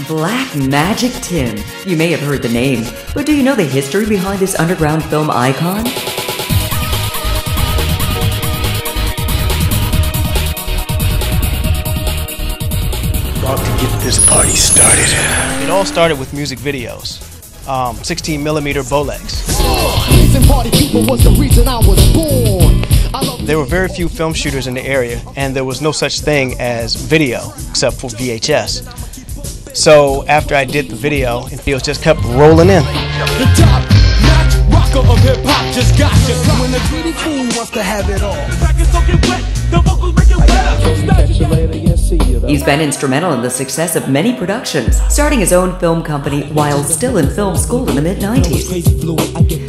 Black Magic Tim. You may have heard the name, but do you know the history behind this underground film icon? About to get this party started. It all started with music videos. 16mm Bolex. There were very few film shooters in the area, and there was no such thing as video except for VHS. So after I did the video, and videos just kept rolling in. The top notch rocker of hip hop just got you. When the greedy fool wants to have it all. He's been instrumental in the success of many productions, starting his own film company while still in film school in the mid-90s.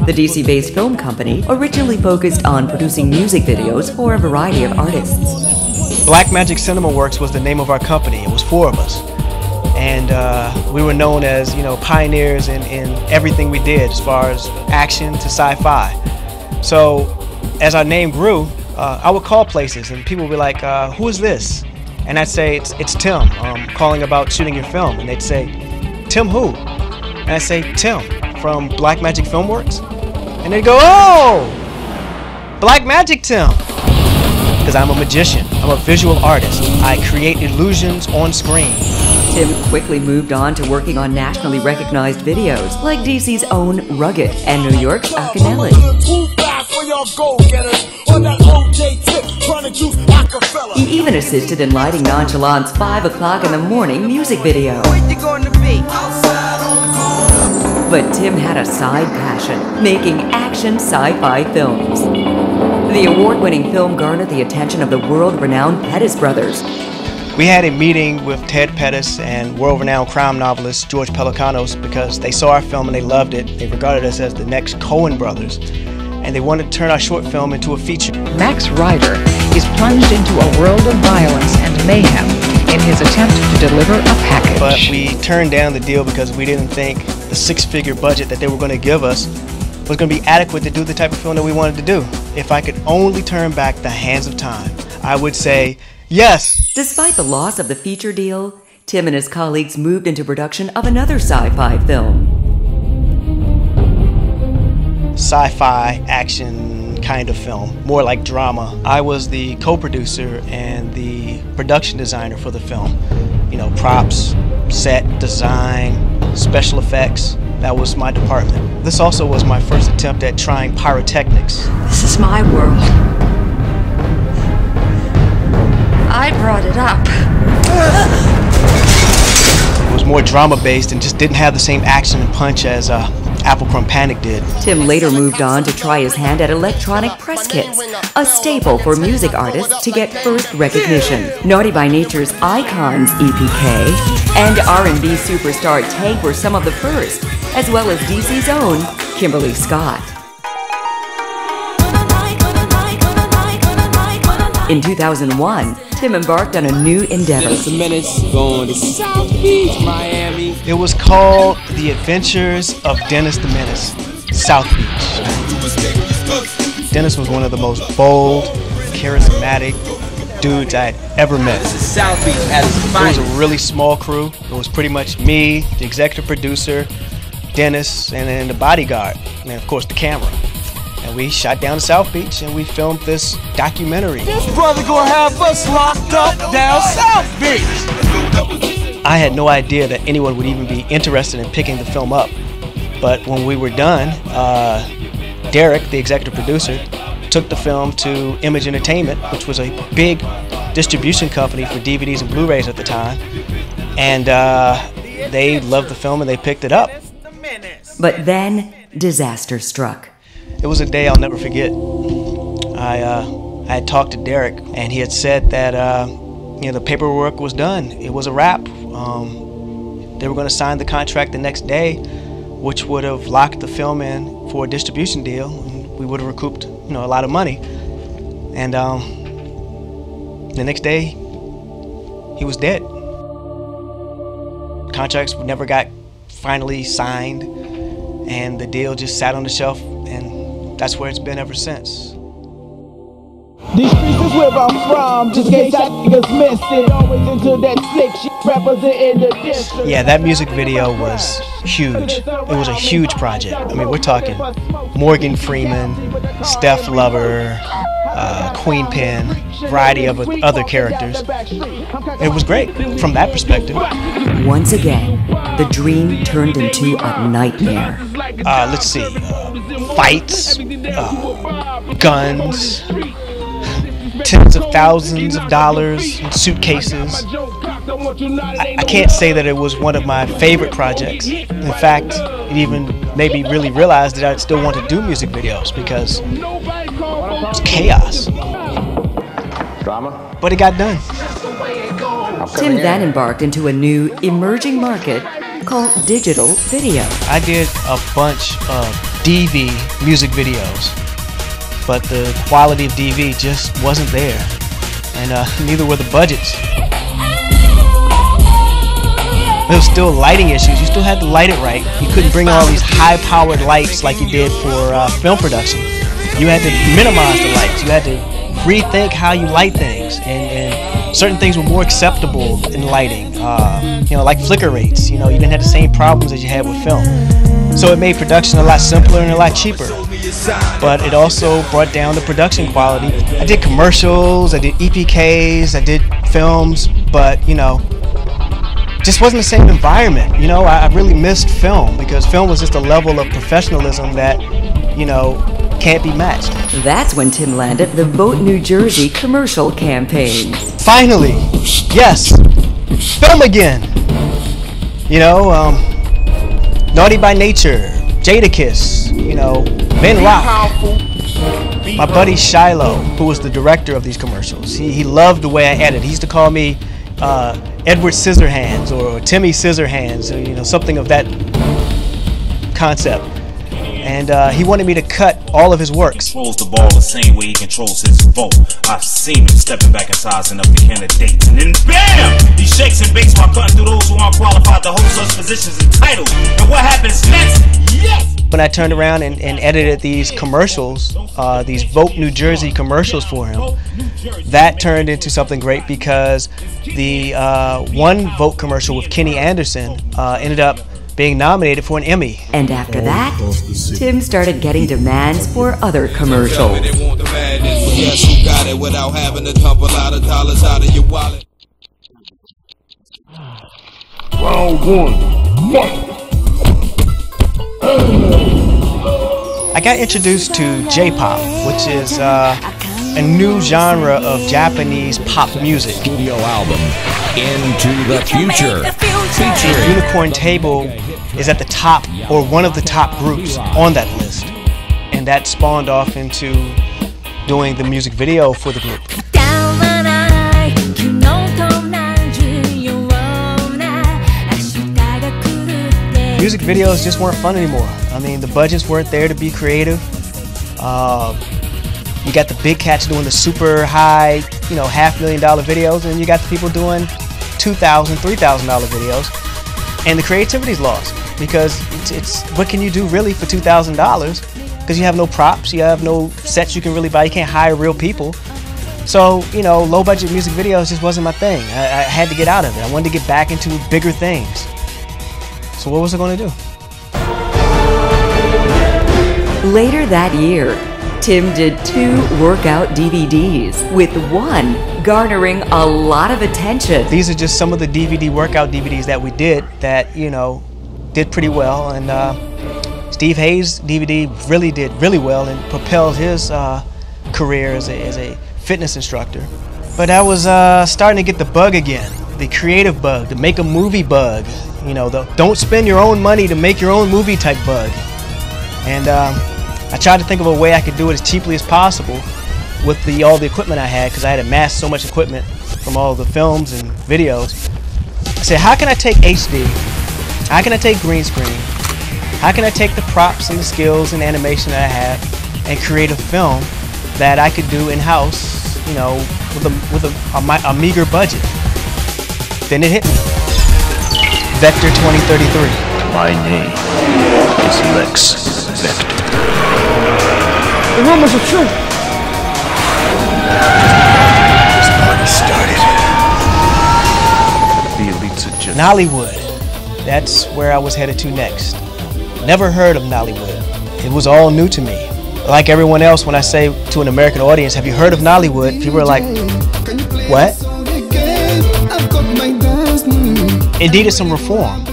The DC-based film company originally focused on producing music videos for a variety of artists. Black Magic Cinema Works was the name of our company. It was 4 of us. And we were known as, pioneers in everything we did, as far as action to sci-fi. So as our name grew, I would call places and people would be like, who is this? And I'd say, it's Tim, calling about shooting your film. And they'd say, Tim who? And I'd say, Tim, from Black Magic Film Works. And they'd go, oh, Black Magic Tim. Because I'm a magician, I'm a visual artist. I create illusions on screen. Tim quickly moved on to working on nationally recognized videos like DC's own Rugged and New York's Akinyele. He even assisted in lighting Nonchalant's 5 o'clock in the morning music video. But Tim had a side passion, making action sci-fi films. The award-winning film garnered the attention of the world-renowned Pettis brothers. We had a meeting with Ted Pettis and world-renowned crime novelist George Pelecanos because they saw our film and they loved it. They regarded us as the next Coen brothers, and they wanted to turn our short film into a feature. Max Ryder is plunged into a world of violence and mayhem in his attempt to deliver a package. But we turned down the deal because we didn't think the 6-figure budget that they were going to give us was going to be adequate to do the type of film that we wanted to do. If I could only turn back the hands of time, I would say yes. Despite the loss of the feature deal, Tim and his colleagues moved into production of another sci-fi film. Sci-fi action kind of film, more like drama. I was the co-producer and the production designer for the film. Props, set, design, special effects. That was my department. This also was my first attempt at trying pyrotechnics. This is my world. I brought it up. It was more drama-based and just didn't have the same action and punch as Apple Crumb Panic did. Tim later moved on to try his hand at electronic press kits, a staple for music artists to get first recognition. Naughty by Nature's Icons EPK and R&B superstar Tank were some of the first, as well as DC's own Kimberly Scott. In 2001, Tim embarked on a new endeavor. It was called The Adventures of Dennis the Menace, South Beach. Dennis was one of the most bold, charismatic dudes I had ever met. It was a really small crew. It was pretty much me, the executive producer, Dennis, and then the bodyguard, and of course the camera. And we shot down to South Beach and we filmed this documentary. This brother gonna have us locked up down South Beach. I had no idea that anyone would even be interested in picking the film up. But when we were done, Derek, the executive producer, took the film to Image Entertainment, which was a big distribution company for DVDs and Blu-rays at the time. And they loved the film and they picked it up. But then, disaster struck. It was a day I'll never forget. I had talked to Derek, and he had said that the paperwork was done. It was a wrap. They were going to sign the contract the next day, which would have locked the film in for a distribution deal, and we would have recouped, a lot of money. And the next day, he was dead. Contracts never got finally signed, and the deal just sat on the shelf, and that's where it's been ever since. These streets is where I'm from, just in case I niggas missed it. Always into that slick shit, representing the district. Yeah, that music video was huge. It was a huge project. I mean, we're talking Morgan Freeman, Steph Lover, Queen Pen, variety of other characters. It was great from that perspective. Once again, the dream turned into a nightmare. Let's see, fights, guns, tens of thousands of dollars in suitcases. I can't say that it was one of my favorite projects. In fact, it even made me really realize that I'd still want to do music videos because it's chaos. Drama? But it got done. Tim then embarked into a new emerging market called digital video. I did a bunch of DV music videos, but the quality of DV just wasn't there, and neither were the budgets. There was still lighting issues. You still had to light it right. You couldn't bring all these high-powered lights like you did for film production. You had to minimize the lights. You had to rethink how you light things, and certain things were more acceptable in lighting. You know, like flicker rates. You know, you didn't have the same problems as you had with film. So it made production a lot simpler and a lot cheaper. But it also brought down the production quality. I did commercials, I did EPKs, I did films, but you know, just wasn't the same environment. You know, I really missed film because film was just a level of professionalism that, you know, can't be matched. That's when Tim landed the Vote New Jersey commercial campaign. Finally, yes, film again. You know, Naughty by Nature, Jadakiss, you know, Ben Rock. My buddy Shiloh, who was the director of these commercials, he loved the way I edited. He used to call me Edward Scissorhands or Timmy Scissorhands, or, you know, something of that concept. And he wanted me to cut all of his works. Controls the ball the same way he controls his vote. I've seen him stepping back and sizing up the candidates, and then BAM! He shakes and bakes while cutting through those who aren't qualified to hold such positions and titles. And what happens next? Yes! When I turned around and edited these commercials, these Vote New Jersey commercials for him, that turned into something great because the one Vote commercial with Kenny Anderson ended up being nominated for an Emmy. And after that, Tim started getting demands for other commercials. Round one, fight! I got introduced to J-pop, which is a new genre of Japanese pop music. Studio album, Into the Future. Unicorn Table is at the top, or one of the top groups on that list. And that spawned off into doing the music video for the group. Music videos just weren't fun anymore. I mean, the budgets weren't there to be creative. You got the big cats doing the super high, you know, $500,000 videos, and you got the people doing $2,000, $3,000 videos, and the creativity's lost because it's what can you do really for $2,000? Because you have no props, you have no sets you can really buy, you can't hire real people. So, you know, low budget music videos just wasn't my thing. I had to get out of it. I wanted to get back into bigger things. So what was I going to do? Later that year, Tim did 2 workout DVDs, with one garnering a lot of attention. These are just some of the workout DVDs that we did that, you know, did pretty well. And Steve Hayes' DVD really did really well and propelled his career as a fitness instructor. But I was starting to get the bug again, the creative bug, the make a movie bug. You know, the don't spend your own money to make your own movie type bug. And I tried to think of a way I could do it as cheaply as possible with all the equipment I had, because I had amassed so much equipment from all the films and videos. I said, how can I take HD? How can I take green screen? How can I take the props and the skills and animation that I have and create a film that I could do in-house, you know, with a meager budget? Then it hit me. Vector 2033. My name is Lex Vector. The rumors are true. This party started. The elites are just... Nollywood. That's where I was headed to next. Never heard of Nollywood. It was all new to me. Like everyone else, when I say to an American audience, have you heard of Nollywood? People are like, what? It needed some reform.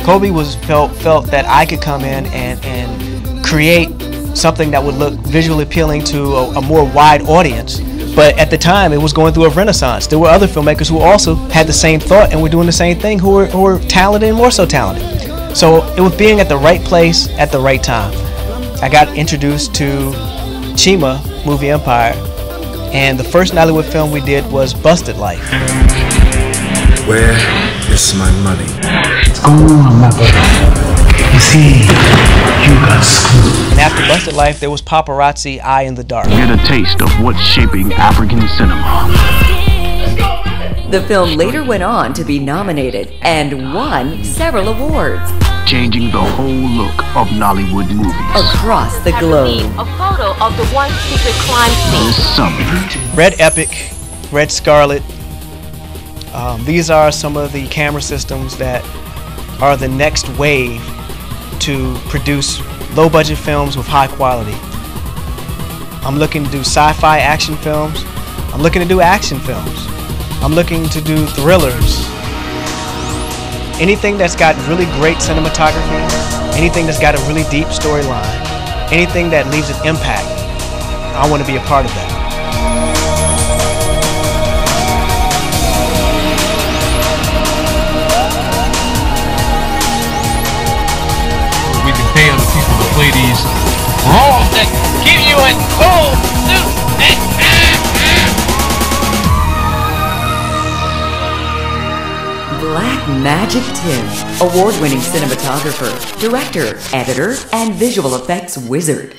Kobe felt that I could come in and create something that would look visually appealing to a more wide audience. But at the time, it was going through a renaissance. There were other filmmakers who also had the same thought and were doing the same thing, who were talented and more so talented. So it was being at the right place at the right time. I got introduced to Chima Movie Empire, and the first Nollywood film we did was Busted Life. Where is my money? What's going on, my brother? You see, you got screwed. And after Busted Life, there was Paparazzi Eye in the Dark. Get a taste of what's shaping African cinema. The film later went on to be nominated and won several awards Changing the whole look of Nollywood movies. across the globe. A photo of the one secret crime scene. This summer, Red Epic, Red Scarlet. These are some of the camera systems that are the next wave to produce low-budget films with high quality. I'm looking to do sci-fi action films. I'm looking to do action films. I'm looking to do thrillers. Anything that's got really great cinematography, anything that's got a really deep storyline, anything that leaves an impact, I want to be a part of that. We can pay other people to play these roles that keep you in cold suits. Black Magic Tim, award-winning cinematographer, director, editor, and visual effects wizard.